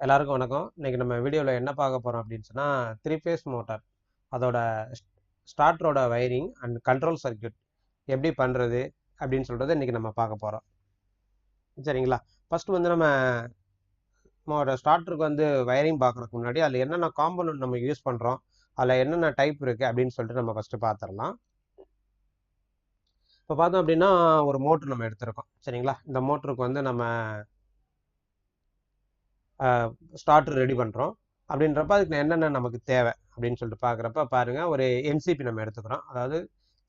எல்லாருக்கும் வணக்கம். இன்னைக்கு நம்ம வீடியோவில் என்ன பார்க்க போகிறோம் அப்படின்னு சொன்னால், த்ரீ ஃபேஸ் மோட்டார் அதோட ஸ்டார்டரோட வயரிங் அண்ட் கண்ட்ரோல் சர்க்யூட் எப்படி பண்ணுறது அப்படின்னு சொல்கிறத இன்றைக்கி நம்ம பார்க்க போகிறோம். சரிங்களா? ஃபஸ்ட்டு வந்து நம்ம ஸ்டார்டருக்கு வந்து வயரிங் பார்க்குறதுக்கு முன்னாடி அதில் என்னென்ன காம்பனண்ட் நம்ம யூஸ் பண்ணுறோம், அதில் என்னென்ன டைப் இருக்குது அப்படின்னு சொல்லிட்டு நம்ம ஃபஸ்ட்டு பார்த்துடலாம். இப்போ பார்த்தோம் அப்படின்னா ஒரு மோட்ரு நம்ம எடுத்திருக்கோம். சரிங்களா? இந்த மோட்டருக்கு வந்து நம்ம ஸ்டார்டர் ரெடி பண்ணுறோம். அப்படின்றப்ப அதுக்கு என்னென்ன நமக்கு தேவை அப்படின்னு சொல்லிட்டு பார்க்குறப்ப பாருங்கள், ஒரு எம்சிபி நம்ம எடுத்துக்கிறோம். அதாவது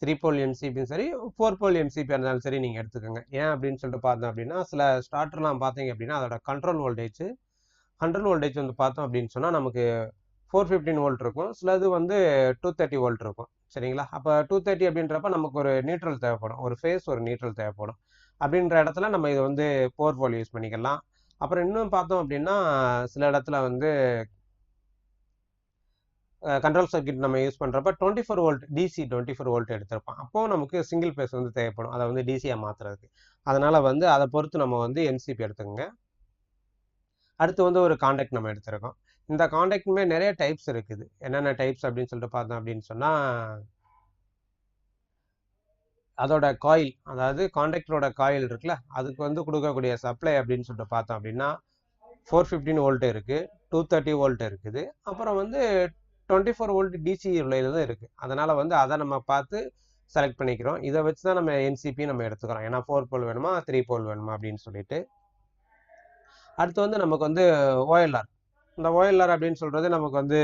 3 போல் எம்சிபியும் சரி, 4 போல் எம்சிபி இருந்தாலும் சரி நீங்கள் எடுத்துக்கோங்க. ஏன் அப்படின்னு சொல்லிட்டு பார்த்தோம் அப்படின்னா, சில ஸ்டார்டர்லாம் பார்த்தீங்க அப்படின்னா அதோட கண்ட்ரோல் வோல்டேஜ் 100 வோல்டேஜ் வந்து பார்த்தோம் அப்படின்னு சொன்னால் நமக்கு 415 வோல்ட் இருக்கும். சிலது வந்து 230 வோல்ட் இருக்கும். சரிங்களா? அப்போ 230 அப்படின்றப்ப நமக்கு ஒரு நியூட்ரல் தேவைப்படும், ஒரு ஃபேஸ் ஒரு நியூட்ரல் தேவைப்படும். அப்படின்ற இடத்துல நம்ம இதை வந்து 4 போல் யூஸ் பண்ணிக்கலாம். அப்புறம் இன்னும் பார்த்தோம் அப்படின்னா சில இடத்துல வந்து கண்ட்ரோல் சர்க்யூட் நம்ம யூஸ் பண்ணுறப்ப 24 வோல்ட் டிசி 24 வோல்ட் எடுத்திருப்போம். அப்போது நமக்கு சிங்கிள் பேஸ் வந்து தேவைப்படும், அதை வந்து டிசியாக மாற்றுறதுக்கு. அதனால் வந்து அதை பொறுத்து நம்ம வந்து எம்சிபி எடுத்துக்கோங்க. அடுத்து வந்து ஒரு காண்டாக்ட் நம்ம எடுத்திருக்கோம். இந்த காண்டாக்டுமே நிறைய டைப்ஸ் இருக்குது. என்னென்ன டைப்ஸ் அப்படின்னு சொல்லிட்டு பார்த்தோம் அப்படின்னு சொன்னால், அதோட காயில், அதாவது காண்டாக்டரோட காயில் இருக்குல்ல, அதுக்கு வந்து கொடுக்கக்கூடிய சப்ளை அப்படின்னு சொல்லிட்டு பார்த்தோம் அப்படின்னா 415 வோல்ட் இருக்குது, 230 வோல்ட் இருக்குது, அப்புறம் வந்து 24 வோல்ட் டிசி உள்ளது இருக்குது. அதனால் வந்து அதை நம்ம பார்த்து செலக்ட் பண்ணிக்கிறோம். இதை வச்சு தான் நம்ம என்சிபி நம்ம எடுத்துக்கிறோம். ஏன்னா 4 போல் வேணுமா 3 போல் வேணுமா அப்படின்னு சொல்லிட்டு. அடுத்து வந்து நமக்கு வந்து ஓஎல்ஆர். இந்த ஓஎல்ஆர் அப்படின்னு சொல்கிறது நமக்கு வந்து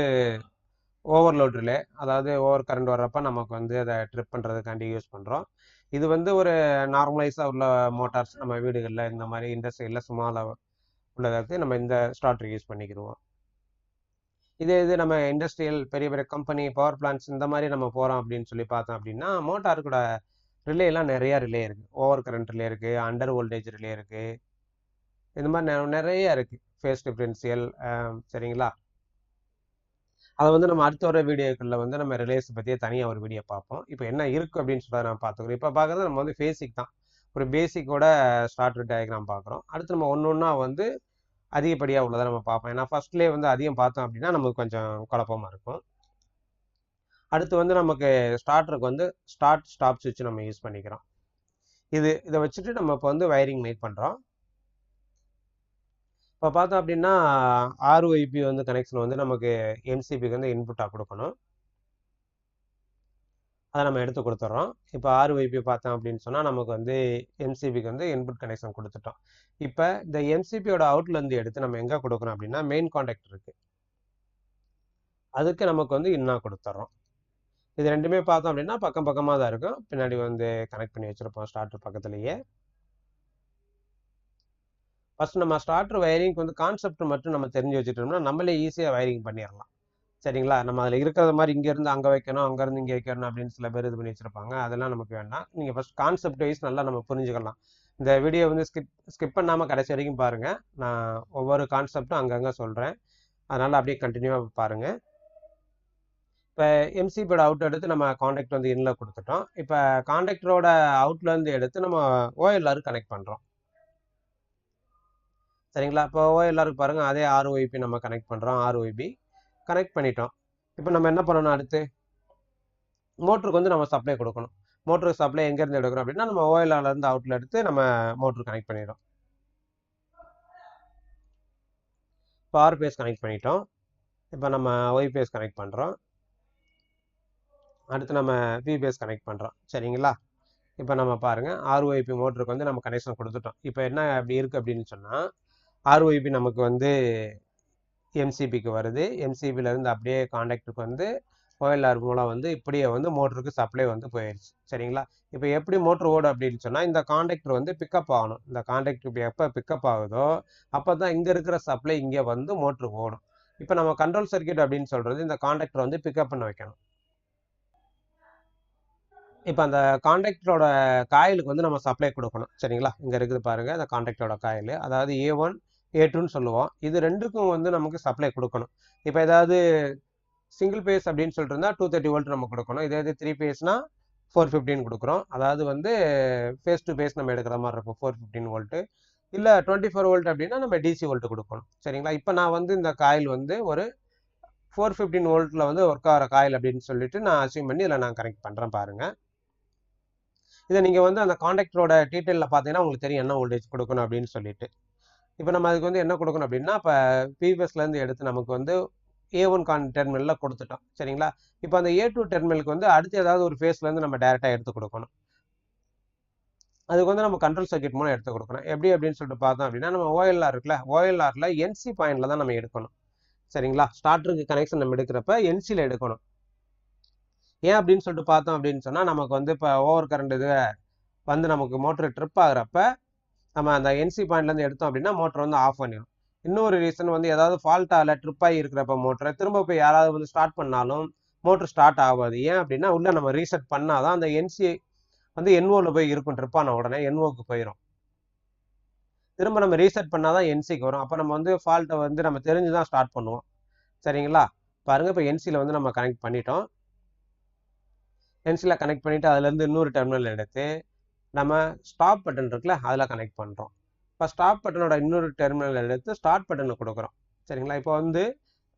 ஓவர்லோட் ரிலே, அதாவது ஓவர் கரண்ட் வர்றப்ப நமக்கு வந்து அதை ட்ரிப் பண்ணுறதுக்காண்டி யூஸ் பண்ணுறோம். இது வந்து ஒரு நார்மலைஸாக உள்ள மோட்டார்ஸ் நம்ம வீடுகளில் இந்த மாதிரி இண்டஸ்ட்ரியில் சும்மாவில் உள்ளதற்கு நம்ம இந்த ஸ்டார்டர் யூஸ் பண்ணிக்கிடுவோம். இது நம்ம இண்டஸ்ட்ரியல் பெரிய பெரிய கம்பெனி பவர் பிளான்ட்ஸ் இந்த மாதிரி நம்ம போகிறோம் அப்படின்னு சொல்லி பார்த்தோம் அப்படின்னா, மோட்டாருக்கூட ரிலேலாம் நிறையா ரிலே இருக்குது. ஓவர் கரண்ட் ரிலே இருக்குது, அண்டர் வோல்டேஜ் ரிலே இருக்குது, இந்த மாதிரி நிறைய இருக்குது. ஃபேஸ் டிஃப்ரென்சியல். சரிங்களா? அதை வந்து நம்ம அடுத்த வர வீடியோக்களில் வந்து நம்ம ரிலேஸ் பற்றியே தனியாக ஒரு வீடியோ பார்ப்போம். இப்போ என்ன இருக்குது அப்படின்னு சொல்லிட்டு நம்ம பார்த்துக்கிறோம். இப்போ பார்க்குறது நம்ம வந்து பேசிக் தான், ஒரு பேசிக்கோட ஸ்டார்டர் டயக்ராம் பார்க்குறோம். அடுத்து நம்ம ஒன்று ஒன்றா வந்து அதிகப்படியாக உள்ளதை நம்ம பார்ப்போம். ஏன்னா ஃபர்ஸ்ட்லேயே வந்து அதிகம் பார்த்தோம் அப்படின்னா நமக்கு கொஞ்சம் குழப்பமாக இருக்கும். அடுத்து வந்து நமக்கு ஸ்டார்டருக்கு வந்து ஸ்டார்ட் ஸ்டாப் சுவிட்ச் நம்ம யூஸ் பண்ணிக்கிறோம். இதை வச்சுட்டு நம்ம இப்போ வந்து வயரிங் மேக் பண்ணுறோம். இப்போ பார்த்தோம் அப்படின்னா ஆர்ஒய்பி வந்து கனெக்ஷன் வந்து நமக்கு எம்சிபிக்கு வந்து இன்புட்டாக கொடுக்கணும். அதை நம்ம எடுத்து கொடுத்துட்றோம். இப்போ ஆர்ஒய்பி பார்த்தோம் அப்படின்னு சொன்னால் நமக்கு வந்து எம்சிபிக்கு வந்து இன்புட் கனெக்ஷன் கொடுத்துட்டோம். இப்போ இந்த எம்சிபியோட அவுட்லேருந்து எடுத்து நம்ம எங்கே கொடுக்குறோம் அப்படின்னா மெயின் காண்டாக்ட் இருக்குது, அதுக்கு நமக்கு வந்து இன்னா கொடுத்துட்றோம். இது ரெண்டுமே பார்த்தோம் அப்படின்னா பக்கம் பக்கமாக தான் இருக்கும். பின்னாடி வந்து கனெக்ட் பண்ணி வச்சுருப்போம் ஸ்டார்டர் பக்கத்துலேயே. ஃபஸ்ட் நம்ம ஸ்டார்டர் வயரிங்க்கு வந்து கான்செப்ட் மட்டும் நம்ம தெரிஞ்சு வச்சுட்டோம்னா நம்மளே ஈஸியாக வயரிங் பண்ணிடலாம். சரிங்களா? நம்ம அதில் இருக்கிறது மாதிரி இங்கேருந்து அங்கே வைக்கணும், அங்கேருந்து இங்கே வைக்கணும் அப்படின்னு சில பேர் இது பண்ணி வச்சுருப்பாங்க. அதெல்லாம் நமக்கு வேண்டாம். நீங்கள் ஃபஸ்ட் கான்செப்ட் வைஸ் நல்லா நம்ம புரிஞ்சுக்கலாம். இந்த வீடியோ வந்து ஸ்கிப் பண்ணாமல் கடைசி வரைக்கும் பாருங்கள். நான் ஒவ்வொரு கான்செப்டும் அங்கங்கே சொல்கிறேன். அதனால் அப்படியே கண்டினியூவாக பாருங்கள். இப்போ எம்சிபியோட அவுட் எடுத்து நம்ம காண்டாக்ட் வந்து இன்னில் கொடுத்துட்டோம். இப்போ காண்டாக்டரோட அவுட்லேருந்து எடுத்து நம்ம ஓஎல்ஆர் கனெக்ட் பண்ணுறோம். சரிங்களா? இப்போ ஓஎல்ஆருக்கு பாருங்கள், அதே ஆர்ஒய்பி நம்ம கனெக்ட் பண்ணுறோம். ஆர்ஒய்பி கனெக்ட் பண்ணிட்டோம். இப்போ நம்ம என்ன பண்ணணும், அடுத்து மோட்டருக்கு வந்து நம்ம சப்ளை கொடுக்கணும். மோட்டருக்கு சப்ளை எங்கேருந்து எடுக்கிறோம் அப்படின்னா நம்ம ஓஎல்ஆர்லேருந்து அவுட்டில் எடுத்து நம்ம மோட்டருக்கு கனெக்ட் பண்ணிடுறோம். இப்போ ஆர் பேஸ் கனெக்ட் பண்ணிட்டோம். இப்போ நம்ம ஒய் பேஸ் கனெக்ட் பண்ணுறோம். அடுத்து நம்ம பி பேஸ் கனெக்ட் பண்ணுறோம். சரிங்களா? இப்போ நம்ம பாருங்கள், ஆர்ஒய்பி மோட்டருக்கு வந்து நம்ம கனெக்ஷன் கொடுத்துட்டோம். இப்போ என்ன அப்படி இருக்குது அப்படின்னு சொன்னால், ஆர்ஒய்பி நமக்கு வந்து எம்சிபிக்கு வருது. எம்சிபியிலேருந்து அப்படியே காண்டாக்டருக்கு வந்து ஓஎல்ஆர் மூலம் வந்து இப்படியே வந்து மோட்டருக்கு சப்ளை வந்து போயிடுச்சு. சரிங்களா? இப்போ எப்படி மோட்ரு ஓடும் அப்படின்னு சொன்னால், இந்த காண்டாக்டர் வந்து பிக்கப் ஆகணும். இந்த காண்டாக்டர் எப்போ பிக்கப் ஆகுதோ அப்போ தான் இங்கே இருக்கிற சப்ளை இங்கே வந்து மோட்ருக்கு ஓடும். இப்போ நம்ம கண்ட்ரோல் சர்க்யூட் அப்படின்னு சொல்கிறது இந்த காண்டாக்டர் வந்து பிக்கப் பண்ண வைக்கணும். இப்போ அந்த காண்டாக்டரோட காயிலுக்கு வந்து நம்ம சப்ளை கொடுக்கணும். சரிங்களா? இங்கே இருக்குது பாருங்கள், இந்த காண்டாக்டரோட காயில், அதாவது A1 A2ன்னு சொல்லுவோம். இது ரெண்டுக்கும் வந்து நமக்கு சப்ளை கொடுக்கணும். இப்போ ஏதாவது சிங்கிள் பேஸ் அப்படின்னு சொல்லிட்டு இருந்தால் 230 வோல்ட் நம்ம கொடுக்கணும். இதே இது 3 பேஸ்னால் 415 கொடுக்குறோம். அதாவது வந்து ஃபேஸ் டு ஃபேஸ் நம்ம எடுக்கிற மாதிரி இருக்கும் 415 வோல்ட்டு. இல்லை 24 வோல்ட் அப்படின்னா நம்ம டிசி வோல்ட் கொடுக்கணும். சரிங்களா? இப்போ நான் வந்து இந்த காயில் வந்து ஒரு 415 வோல்ட்டில் வந்து ஒர்க் ஆகிற காயில் அப்படின்னு சொல்லிட்டு நான் அசியூம் பண்ணி இதில் நான் கனெக்ட் பண்ணுறேன் பாருங்கள். இதை நீங்கள் வந்து அந்த காண்டாக்டரோட டீட்டெயிலில் பார்த்தீங்கன்னா உங்களுக்கு தெரியும் என்ன வோல்டேஜ் கொடுக்கணும் அப்படின்னு சொல்லிட்டு. இப்போ நம்ம அதுக்கு வந்து என்ன கொடுக்கணும் அப்படின்னா, இப்போ பிவிஎஸ்லேருந்து எடுத்து நமக்கு வந்து A1 டெர்மினலில் கொடுத்துட்டோம். சரிங்களா? இப்போ அந்த A2 டெர்மினலுக்கு வந்து அடுத்து ஏதாவது ஒரு ஃபேஸ்லேருந்து நம்ம டேரெக்டாக எடுத்து கொடுக்கணும். அதுக்கு வந்து நம்ம கண்ட்ரோல் சர்க்யூட் மூலம் எடுத்து கொடுக்கணும். எப்படி அப்படின்னு சொல்லிட்டு பார்த்தோம் அப்படின்னா, நம்ம OLR இருக்குல்ல, OLRல NC பாயிண்ட்ல தான் நம்ம எடுக்கணும். சரிங்களா? ஸ்டார்டருக்கு கனெக்ஷன் நம்ம எடுக்கிறப்ப NCல எடுக்கணும். ஏன் அப்படின்னு சொல்லிட்டு பார்த்தோம் அப்படின்னு சொன்னால், நமக்கு வந்து இப்போ ஓவர் கரண்ட் இது வந்து நமக்கு மோட்டர் ட்ரிப் ஆகிறப்ப நம்ம அந்த NC பாயிண்ட்லேருந்து எடுத்தோம் அப்படின்னா மோட்டர் வந்து ஆஃப் பண்ணிடும். இன்னொரு ரீசன் வந்து ஏதாவது ஃபால்ட்டால ட்ரிப் ஆகி இருக்கிறப்ப மோட்டரை திரும்ப போய் யாராவது வந்து ஸ்டார்ட் பண்ணாலும் மோட்டர் ஸ்டார்ட் ஆகாது. ஏன் அப்படின்னா உள்ள நம்ம ரீசெட் பண்ணாதான் அந்த NC வந்து NOல போய் இருக்கும். ட்ரிப் ஆன உடனே NOக்கு போயிடும். திரும்ப நம்ம ரீசெட் பண்ணாதான் NCக்கு வரும். அப்போ நம்ம வந்து ஃபால்ட்டை வந்து நம்ம தெரிஞ்சுதான் ஸ்டார்ட் பண்ணுவோம். சரிங்களா? பாருங்க, இப்போ NCல வந்து நம்ம கனெக்ட் பண்ணிட்டோம். NCல கனெக்ட் பண்ணிட்டு அதுலேருந்து இன்னொரு டெர்மினல் எடுத்து நம்ம ஸ்டாப் பட்டன் இருக்குல்ல, அதில் கனெக்ட் பண்ணுறோம். இப்போ ஸ்டாப் பட்டனோட இன்னொரு டெர்மினல் எடுத்து ஸ்டார்ட் பட்டனை கொடுக்குறோம். சரிங்களா? இப்போ வந்து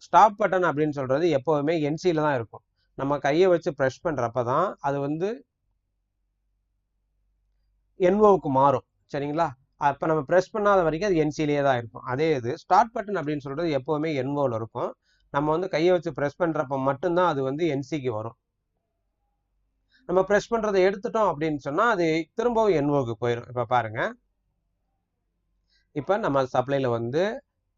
ஸ்டாப் பட்டன் அப்படின்னு சொல்கிறது எப்போவுமே NCல தான் இருக்கும். நம்ம கையை வச்சு ப்ரெஷ் பண்ணுறப்ப தான் அது வந்து NOவுக்கு மாறும். சரிங்களா? அப்போ நம்ம ப்ரெஸ் பண்ணாத வரைக்கும் அது NCலேயே தான் இருக்கும். அதே இது ஸ்டார்ட் பட்டன் அப்படின்னு சொல்கிறது எப்போவுமே NOவில் இருக்கும். நம்ம வந்து கையை வச்சு ப்ரெஸ் பண்ணுறப்ப மட்டும்தான் அது வந்து NCக்கு வரும். நம்ம ப்ரெஸ் பண்ணுறதை எடுத்துட்டோம் அப்படின்னு சொன்னால் அது திரும்பவும் NOவுக்கு போயிடும். இப்போ பாருங்க, இப்போ நம்ம சப்ளைல வந்து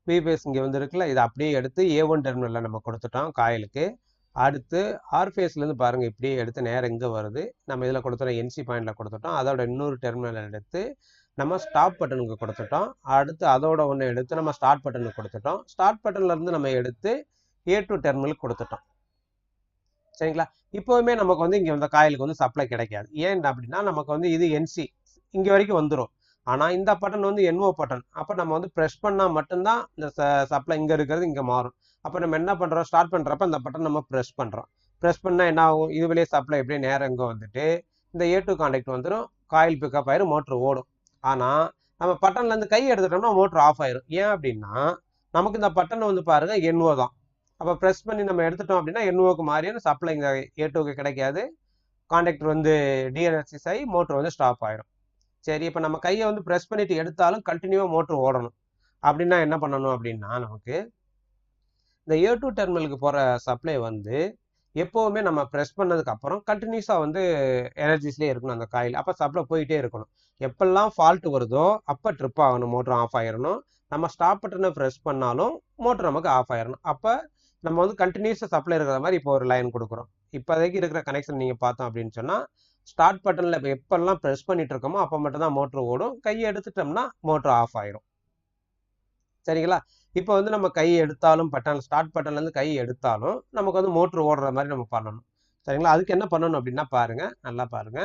பிபேஸ் இங்கே வந்து இருக்குல்ல, இதை அப்படியே எடுத்து A1 டெர்மினலில் நம்ம கொடுத்துட்டோம் காயிலுக்கு. அடுத்து ஆர் ஃபேஸ்லேருந்து பாருங்கள், இப்படியே எடுத்து நேரம் இங்கே வருது. நம்ம இதில் கொடுத்துட்டோம், NC பாயிண்டில் கொடுத்துட்டோம். அதோட இன்னொரு டெர்மினல் எடுத்து நம்ம ஸ்டாப் பட்டனுக்கு கொடுத்துட்டோம். அடுத்து அதோட ஒன்று எடுத்து நம்ம ஸ்டார்ட் பட்டனுக்கு கொடுத்துட்டோம். ஸ்டார்ட் பட்டன்லேருந்து நம்ம எடுத்து A2 டெர்மினலுக்கு கொடுத்துட்டோம். சரிங்களா? இப்போவுமே நமக்கு வந்து இங்கே இந்த காயிலுக்கு வந்து சப்ளை கிடைக்காது. ஏன் அப்படின்னா நமக்கு வந்து இது NC இங்கே வரைக்கும் வந்துடும். ஆனால் இந்த பட்டன் வந்து NO பட்டன். அப்போ நம்ம வந்து ப்ரெஸ் பண்ணால் மட்டும்தான் இந்த சப்ளை இங்கே இருக்கிறது இங்கே மாறும். அப்போ நம்ம என்ன பண்ணுறோம், ஸ்டார்ட் பண்ணுறப்ப இந்த பட்டன் நம்ம ப்ரெஸ் பண்ணுறோம். ப்ரெஸ் பண்ணால் என்ன ஆகும், இதுவிலே சப்ளை எப்படியே நேரம் இங்கே வந்துட்டு இந்த A2 கான்டாக்ட் வந்துடும். காயில் பிக்கப் ஆயிரும், மோட்ரு ஓடும். ஆனால் நம்ம பட்டன்லேருந்து கை எடுத்துட்டோம்னா மோட்ரு ஆஃப் ஆயிரும். ஏன் அப்படின்னா நமக்கு இந்த பட்டன் வந்து பாருங்கள் NO தான். அப்போ ப்ரெஸ் பண்ணி நம்ம எடுத்துட்டோம் அப்படின்னா NOவுக்கு மாறியும் சப்ளை இங்கே A2க்கு கிடைக்காது. கான்டாக்டர் வந்து டிஎன்எஸ்எஸ் ஆகி மோட்ரு வந்து ஸ்டாப் ஆயிரும். சரி, இப்போ நம்ம கையை வந்து ப்ரெஸ் பண்ணிட்டு எடுத்தாலும் கண்டினியூவாக மோட்ரு ஓடணும். அப்படின்னா என்ன பண்ணணும் அப்படின்னா நமக்கு இந்த A2 டெர்மினலுக்கு போகிற சப்ளை வந்து எப்போவுமே நம்ம ப்ரெஸ் பண்ணதுக்கு அப்புறம் கண்டினியூஸாக வந்து எனர்ஜிஸ்லேயே இருக்கணும் அந்த காயில். அப்போ சப்ளை போயிட்டே இருக்கணும். எப்பெல்லாம் ஃபால்ட் வருதோ அப்போ ட்ரிப் ஆகணும், மோட்ரு ஆஃப் ஆயிடணும். நம்ம ஸ்டாப் பட்டனை ப்ரெஸ் பண்ணாலும் மோட்ரு நமக்கு ஆஃப் ஆயிடணும். அப்போ நம்ம வந்து கண்டினியூஸாக சப்ளை இருக்கிற மாதிரி இப்போ ஒரு லைன் கொடுக்குறோம். இப்போதைக்கு இருக்கிற கனெக்ஷன் நீங்கள் பார்த்தோம் அப்படின்னு சொன்னால் ஸ்டார்ட் பட்டனில் இப்போ எப்பெல்லாம் ப்ரெஸ் பண்ணிட்டு இருக்கோமோ அப்போ மட்டும் தான் மோட்ரு ஓடும். கையை எடுத்துட்டோம்னா மோட்ரு ஆஃப் ஆயிரும். சரிங்களா? இப்போ வந்து நம்ம கை எடுத்தாலும் பட்டன் ஸ்டார்ட் பட்டன்லேருந்து கை எடுத்தாலும் நமக்கு வந்து மோட்ரு ஓடுற மாதிரி நம்ம பண்ணணும். சரிங்களா? அதுக்கு என்ன பண்ணணும் அப்படின்னா பாருங்க, நல்லா பாருங்க.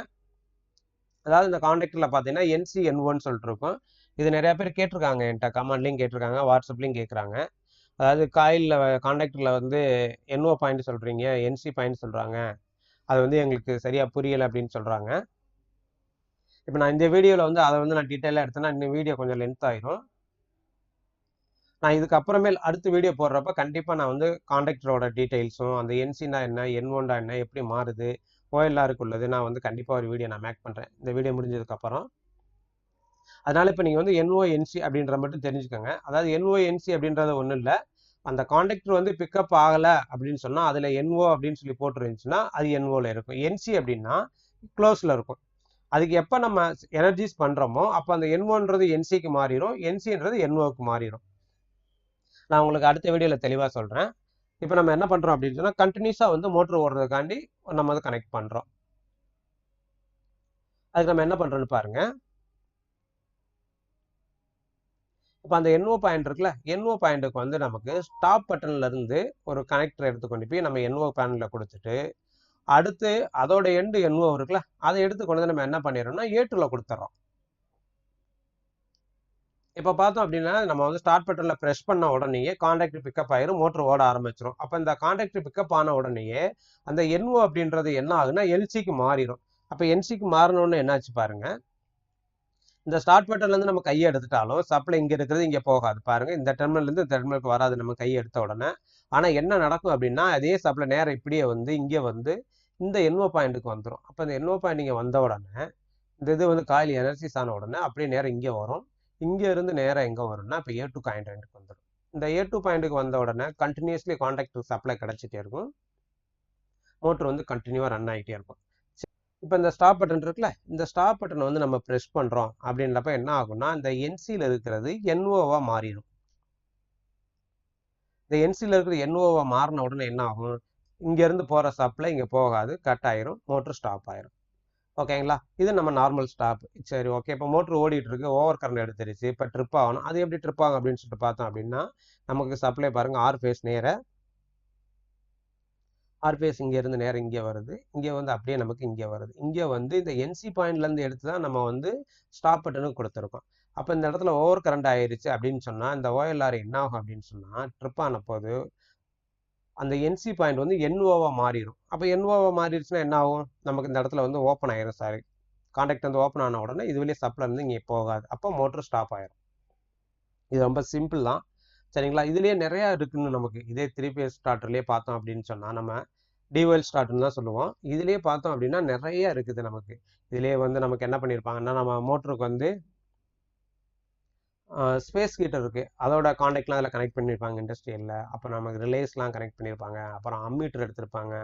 அதாவது இந்த கான்டாக்டரில் பார்த்தீங்கன்னா NC N1 சொல்லிட்டு இருக்கும். இது நிறைய பேர் கேட்டிருக்காங்க, என்கிட்ட கமெண்ட்லையும் கேட்டிருக்காங்க, வாட்ஸ்அப்லையும் கேட்குறாங்க. அதாவது காயிலில் கான்டாக்டரில் வந்து NO பாயிண்ட் சொல்கிறீங்க, NC பாயிண்ட் சொல்கிறாங்க, அது வந்து எங்களுக்கு சரியாக புரியலை அப்படின்னு சொல்கிறாங்க. இப்போ நான் இந்த வீடியோவில் வந்து அதை வந்து நான் டீட்டெயிலாக எடுத்தேன்னா இந்த வீடியோ கொஞ்சம் லென்த் ஆயிரும். நான் இதுக்கப்புறமேல் அடுத்த வீடியோ போடுறப்ப கண்டிப்பாக நான் வந்து கான்டாக்டரோட டீட்டெயில்ஸும் அந்த NCனா என்ன, N1 என்ன, எப்படி மாறுது, OLRக்கு உள்ளது நான் வந்து கண்டிப்பாக ஒரு வீடியோ நான் மேக் பண்ணுறேன் இந்த வீடியோ முடிஞ்சதுக்கப்புறம். அதனால் இப்போ நீங்கள் வந்து NO NC அப்படின்ற மட்டும் தெரிஞ்சுக்கோங்க. அதாவது NO NC அப்படின்றது ஒன்றும் இல்லை, அந்த கான்டாக்டர் வந்து பிக்கப் ஆகலை அப்படின்னு சொன்னால் அதில் NO அப்படின்னு சொல்லி போட்டுருந்துச்சுன்னா அது NOவில் இருக்கும். NC அப்படின்னா க்ளோஸில் இருக்கும். அதுக்கு எப்போ நம்ம எனர்ஜிஸ் பண்ணுறோமோ அப்போ அந்த N1ன்றது NCக்கு மாறிடும், NCன்றது NOவுக்கு மாறிடும். நான் உங்களுக்கு அடுத்த வீடியோவில் தெளிவாக சொல்கிறேன். இப்போ நம்ம என்ன பண்ணுறோம் அப்படின்னு சொன்னால் கண்டினியூஸாக வந்து மோட்ரு ஓடுறதுக்காண்டி நம்ம வந்து கனெக்ட் பண்ணுறோம். அதுக்கு நம்ம என்ன பண்ணுறோன்னு பாருங்கள். இப்போ அந்த NO பாயிண்ட் இருக்குல்ல, NO பாயிண்ட்டுக்கு வந்து நமக்கு ஸ்டாப் பட்டன்லேருந்து ஒரு கனெக்டர் எடுத்து கொண்டு போய் நம்ம NO பேனலில் கொடுத்துட்டு அடுத்து அதோட எண்டு NO இருக்குல்ல, அதை எடுத்து கொண்டு வந்து நம்ம என்ன பண்ணிடுறோம்னா A2ல கொடுத்துட்றோம். இப்போ பார்த்தோம் அப்படின்னா நம்ம வந்து ஸ்டார்ட் பட்டனில் ப்ரெஸ் பண்ண உடனேயே கான்டாக்டர் பிக்கப் ஆயிரும், மோட்ரு ஓட ஆரம்பிச்சிடும். அப்போ இந்த கான்டாக்டர் பிக்கப் ஆன உடனேயே அந்த NO அப்படின்றது என்ன ஆகுதுன்னா NCக்கு மாறிடும். அப்போ NCக்கு மாறணும்னு என்னாச்சு பாருங்க, இந்த ஸ்டார்ட் பட்டன்லேருந்து நம்ம கையை எடுத்துட்டாலும் சப்ளை இங்கே இருக்கிறது இங்கே போகாது பாருங்கள். இந்த டெர்மினல்லேருந்து இந்த டெர்மினலுக்கு வராது நம்ம கையை எடுத்த உடனே. ஆனால் என்ன நடக்கும் அப்படின்னா அதே சப்ளை நேரம் இப்படியே வந்து இங்கே வந்து இந்த என்ஓ பாயிண்ட்டுக்கு வந்துடும். அப்போ இந்த என்ஓ பாயிண்ட் இங்கே வந்த உடனே இந்த இது வந்து காயில் எனர்ஜிஸ் ஆன உடனே அப்படியே நேரம் இங்கே வரும். இங்கே இருந்து நேரம் எங்கே வரும்னா இப்போ A2 பாயிண்ட்டுக்கு வந்துடும். இந்த A2 பாயிண்ட்டுக்கு வந்த உடனே கண்டினியூஸ்லி கான்டாக்ட் சப்ளை கிடச்சிட்டே இருக்கும். மோட்டர் வந்து கண்டினியூவாக ரன் ஆகிட்டே இருக்கும். இப்போ இந்த ஸ்டாப் பட்டன் இருக்குல்ல, இந்த ஸ்டாப் பட்டனை வந்து நம்ம ப்ரெஸ் பண்ணுறோம் அப்படின்றப்ப என்ன ஆகும்னா இந்த என்சியில் இருக்கிறது என்ஓவாக மாறிடும். இந்த என்சியில் இருக்கிற என்ஓவாக மாறின உடனே என்ன ஆகும், இங்கேருந்து போகிற சப்ளை இங்கே போகாது, கட் ஆயிரும், மோட்டர் ஸ்டாப் ஆயிரும். ஓகேங்களா, இது நம்ம நார்மல் ஸ்டாப். சரி ஓகே, இப்போ மோட்டர் ஓடிட்டு இருக்கு, ஓவர் கரண்ட் எடுத்துருச்சு, இப்போ ட்ரிப் ஆகணும். அது எப்படி ட்ரிப் ஆகும் அப்படின்னு சொல்லிட்டு பார்த்தோம் அப்படின்னா நமக்கு சப்ளை பாருங்கள், ஆர் ஃபேஸ் நேர ஆர்பிஎஸ் இங்கேருந்து நேரம் இங்கே வருது, இங்கே வந்து அப்படியே நமக்கு இங்கே வருது. இங்கே வந்து இந்த என்சி பாயிண்ட்லேருந்து எடுத்து தான் நம்ம வந்து ஸ்டாப் பட்டனுக்கு கொடுத்துருக்கோம். அப்போ இந்த இடத்துல ஓவர் கரண்ட் ஆயிடுச்சு அப்படின்னு சொன்னால் இந்த ஓஎல்ஆர் என்ன ஆகும் அப்படின்னு சொன்னால் ட்ரிப் ஆன போது அந்த என்சி பாயிண்ட் வந்து என்ஓவாக மாறிடும். அப்போ என்ஓவாக மாறிடுச்சுன்னா என்ன ஆகும், நமக்கு இந்த இடத்துல வந்து ஓப்பன் ஆயிரும். சாரி, கான்டாக்ட் வந்து ஓப்பன் ஆன உடனே இது வெளியே சப்ளை இருந்து இங்கே போகாது, அப்போ மோட்டர் ஸ்டாப் ஆயிரும். இது ரொம்ப சிம்பிள் தான், சரிங்களா. இதுலேயே நிறையா இருக்குன்னு நமக்கு இதே 3 phase ஸ்டார்டர்லேயே பார்த்தோம் அப்படின்னு சொன்னால் நம்ம டிவெல் ஸ்டார்ட்னு தான் சொல்லுவோம். இதுலேயே பார்த்தோம் அப்படின்னா நிறைய இருக்குது நமக்கு. இதுலேயே வந்து நமக்கு என்ன பண்ணியிருப்பாங்கன்னா நம்ம மோட்டருக்கு வந்து ஸ்பேஸ் ஹீட்டர் இருக்குது, அதோட கான்டாக்ட்லாம் அதில் கனெக்ட் பண்ணியிருப்பாங்க இண்டஸ்ட்ரியலில். அப்போ நமக்கு ரிலேஸ்லாம் கனெக்ட் பண்ணியிருப்பாங்க, அப்புறம் அம்மீட்டர் எடுத்திருப்பாங்க,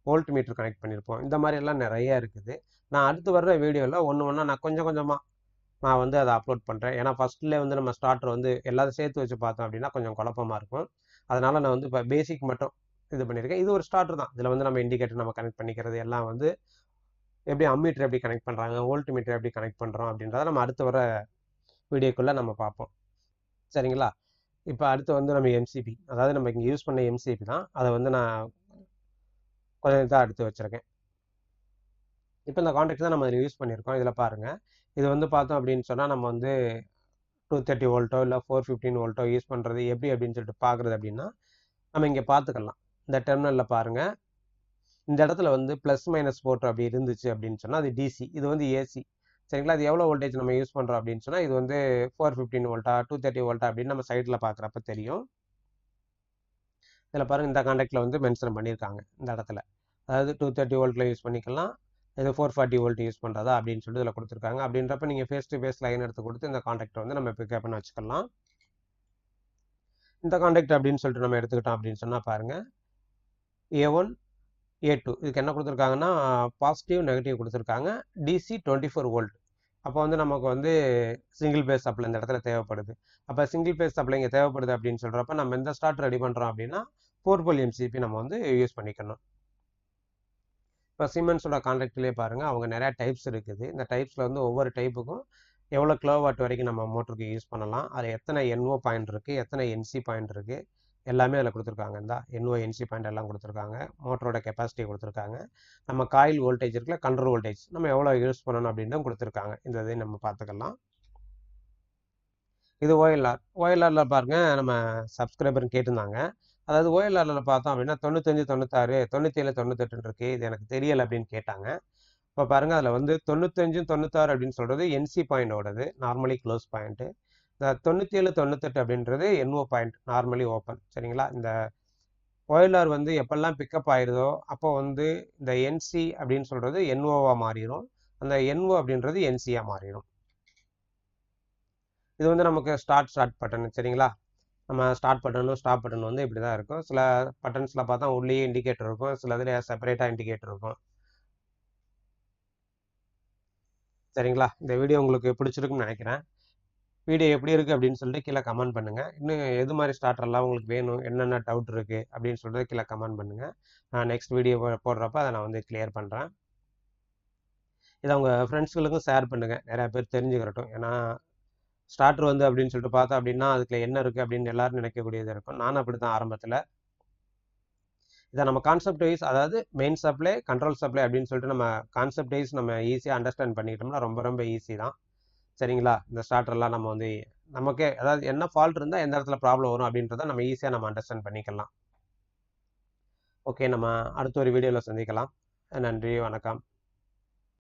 வோல்ட் மீட்டர் கனெக்ட் பண்ணியிருப்போம். இந்த மாதிரி எல்லாம் நிறையா இருக்குது. நான் அடுத்து வர்ற வீடியோவில் ஒன்று ஒன்றா நான் கொஞ்சம் கொஞ்சமாக நான் வந்து அதை அப்லோட் பண்ணுறேன். ஏன்னா ஃபஸ்ட்லேயே வந்து நம்ம ஸ்டார்டர் வந்து எல்லாத்தையும் சேர்த்து வச்சு பார்த்தோம் அப்படின்னா கொஞ்சம் குழப்பமாக இருக்கும். அதனால் நான் வந்து இப்போ பேசிக் மட்டும் இது பண்ணியிருக்கேன். இது ஒரு ஸ்டார்டர் தான். இதில் வந்து நம்ம இண்டிகேட்டர் நம்ம கனெக்ட் பண்ணிக்கிறது எல்லாம் வந்து எப்படி அம்மீட்டர் எப்படி கனெக்ட் பண்ணுறாங்க, வோல்ட் மீட்டர் எப்படி கனெக்ட் பண்ணுறோம் அப்படின்றத நம்ம அடுத்து வர வீடியோக்குள்ளே நம்ம பார்ப்போம், சரிங்களா. இப்போ அடுத்து வந்து நம்ம எம்சிபி, அதாவது நம்ம இங்கே யூஸ் பண்ண எம்சிபி தான், அதை வந்து நான் கொஞ்சம் இதாக எடுத்து வச்சுருக்கேன். இப்போ இந்த கான்டாக்ட் தான் நம்ம இதில் யூஸ் பண்ணியிருக்கோம். இதில் பாருங்கள், இது வந்து பார்த்தோம் அப்படின்னு சொன்னால் நம்ம வந்து 230 வோல்ட்டோ இல்லை 415 வோல்ட்டோ யூஸ் பண்ணுறது எப்படி அப்படின்னு சொல்லிட்டு பார்க்குறது அப்படின்னா நம்ம இங்கே பார்த்துக்கலாம். இந்த டெர்மினலில் பாருங்கள், இந்த இடத்துல வந்து ப்ளஸ் மைனஸ் போட்டு அப்படி இருந்துச்சு அப்படின்னு சொன்னால் அது டிசி, இது வந்து ஏசி, சரிங்களா. அது எவ்வளோ வோல்டேஜ் நம்ம யூஸ் பண்ணுறோம் அப்படின்னு சொன்னால் இது வந்து 415 வோல்ட்டா 230 வோல்ட்டா அப்படின்னு நம்ம சைடில் பார்க்குறப்ப தெரியும். இதில் பாருங்கள், இந்த கான்டாக்டில் வந்து மென்ஷன் பண்ணியிருக்காங்க இந்த இடத்துல, அதாவது 230 வோல்ட்டில் யூஸ் பண்ணிக்கலாம், இது 440 வோல்ட் யூஸ் பண்ணுறதா அப்படின்னு சொல்லிட்டு இதில் கொடுத்துருக்காங்க. அப்படின்றப்ப நீங்கள் ஃபேஸ் டு ஃபேஸ் லைன் எடுத்து கொடுத்து இந்த கான்டாக்டை வந்து நம்ம பிக்கப் பண்ணி வச்சுக்கலாம். இந்த கான்டாக்ட் அப்படின்னு சொல்லிட்டு நம்ம எடுத்துக்கிட்டோம் அப்படின்னு சொன்னால் பாருங்கள், A1 A2 இதுக்கு என்ன கொடுத்துருக்காங்கன்னா பாசிட்டிவ் நெகட்டிவ் கொடுத்துருக்காங்க, டிசி 24 வோல்ட். அப்போ வந்து நமக்கு வந்து சிங்கிள் பேஸ் சப்ளை இந்த இடத்துல தேவைப்படுது. அப்போ சிங்கிள் பேஸ் சப்ளை இங்கே தேவைப்படுது அப்படின்னு சொல்கிறப்ப நம்ம எந்த ஸ்டார்ட் ரெடி பண்ணுறோம் அப்படின்னா 4 pole எம்சிபி நம்ம வந்து யூஸ் பண்ணிக்கணும். இப்போ சிமெண்ட்ஸோட கான்டாக்ட்லேயே பாருங்கள், அவங்க நிறையா டைப்ஸ் இருக்குது. இந்த டைப்ஸில் வந்து ஒவ்வொரு டைப்புக்கும் எவ்வளோ கிலோவாட் வரைக்கும் நம்ம மோட்டருக்கு யூஸ் பண்ணலாம், அதில் எத்தனை என்ஓ பாயிண்ட் இருக்குது, எத்தனை என்சி பாயிண்ட் இருக்குது, எல்லாமே அதில் கொடுத்துருக்காங்க. இந்த என்ஓ என்சி பாயிண்ட் எல்லாம் கொடுத்துருக்காங்க, மோட்டரோட கெப்பாசிட்டி கொடுத்துருக்காங்க, நம்ம காயில் வோல்டேஜ் இருக்குல்ல, கண்ட்ரோல் வோல்டேஜ் நம்ம எவ்வளோ யூஸ் பண்ணணும் அப்படின்னு கொடுத்துருக்காங்க. இந்த இதை நம்ம பார்த்துக்கலாம். இது ஓஎல்ஆரில் பாருங்கள், நம்ம சப்ஸ்கிரைபர்னு கேட்டிருந்தாங்க. அதாவது ஓஎல்ஆரில் பார்த்தோம் அப்படின்னா 95, 96, 97, 98 இருக்குது, இது எனக்கு தெரியலை அப்படின்னு கேட்டாங்க. இப்போ பாருங்கள், அதில் வந்து 95, 96 அப்படின்னு சொல்கிறது என்சி பாயிண்டோடது, நார்மலி க்ளோஸ் பாயிண்ட்டு. இந்த 97, 98 அப்படின்றது என்ஓ பாயிண்ட், நார்மலி ஓப்பன், சரிங்களா. இந்த ஓஎல்ஆர் வந்து எப்பெல்லாம் பிக்கப் ஆயிடுதோ அப்போ வந்து இந்த என்சி அப்படின்னு சொல்கிறது என்ஓவாக மாறிடும், அந்த என்ஓ அப்படின்றது என்சியாக மாறிடும். இது வந்து நமக்கு ஸ்டார்ட் பட்டன், சரிங்களா. நம்ம ஸ்டார்ட் பட்டனும் ஸ்டாப் பட்டன் வந்து இப்படி தான் இருக்கும். சில பட்டன்ஸில் பார்த்தா உள்ளேயே இண்டிகேட்டர் இருக்கும், சில இதில் செப்பரேட்டாக இண்டிகேட்டர் இருக்கும், சரிங்களா. இந்த வீடியோ உங்களுக்கு பிடிச்சிருக்குன்னு நினைக்கிறேன். வீடியோ எப்படி இருக்குது அப்படின்னு சொல்லிட்டு கீழே கமெண்ட் பண்ணுங்கள். இன்னும் எது மாதிரி ஸ்டார்டர்லாம் உங்களுக்கு வேணும், என்னென்ன டவுட் இருக்குது அப்படின்னு சொல்லிட்டு கீழே கமெண்ட் பண்ணுங்கள். நான் நெக்ஸ்ட் வீடியோ போடுறப்ப அதை நான் வந்து கிளியர் பண்ணுறேன். இதை உங்கள் ஃப்ரெண்ட்ஸுகளுக்கும் ஷேர் பண்ணுங்கள், நிறையா பேர் தெரிஞ்சுக்கிறட்டும். ஏன்னா ஸ்டார்டர் வந்து அப்படின்னு சொல்லிட்டு பார்த்தா அப்படின்னா அதுக்குள்ள என்ன இருக்குது அப்படின்னு எல்லாரும் நினைக்கக்கூடியது இருக்கும். நானும் அப்படி தான் ஆரம்பத்தில். இதை நம்ம கான்செப்ட் வைஸ், அதாவது மெயின் சப்ளை, கண்ட்ரோல் சப்ளை அப்படின்னு சொல்லிட்டு நம்ம கான்செப்ட் வைஸ் நம்ம ஈஸியாக அண்டர்ஸ்டாண்ட் பண்ணிக்கிட்டோம்னா ரொம்ப ரொம்ப ஈஸி தான், சரிங்களா. இந்த ஸ்டார்டர்லாம் நம்ம வந்து நமக்கே அதாவது என்ன ஃபால்ட் இருந்தால் எந்த இடத்துல ப்ராப்ளம் வரும் அப்படின்றத நம்ம ஈஸியாக நம்ம அண்டர்ஸ்டாண்ட் பண்ணிக்கலாம். ஓகே, நம்ம அடுத்த ஒரு வீடியோவில் சந்திக்கலாம். நன்றி, வணக்கம்.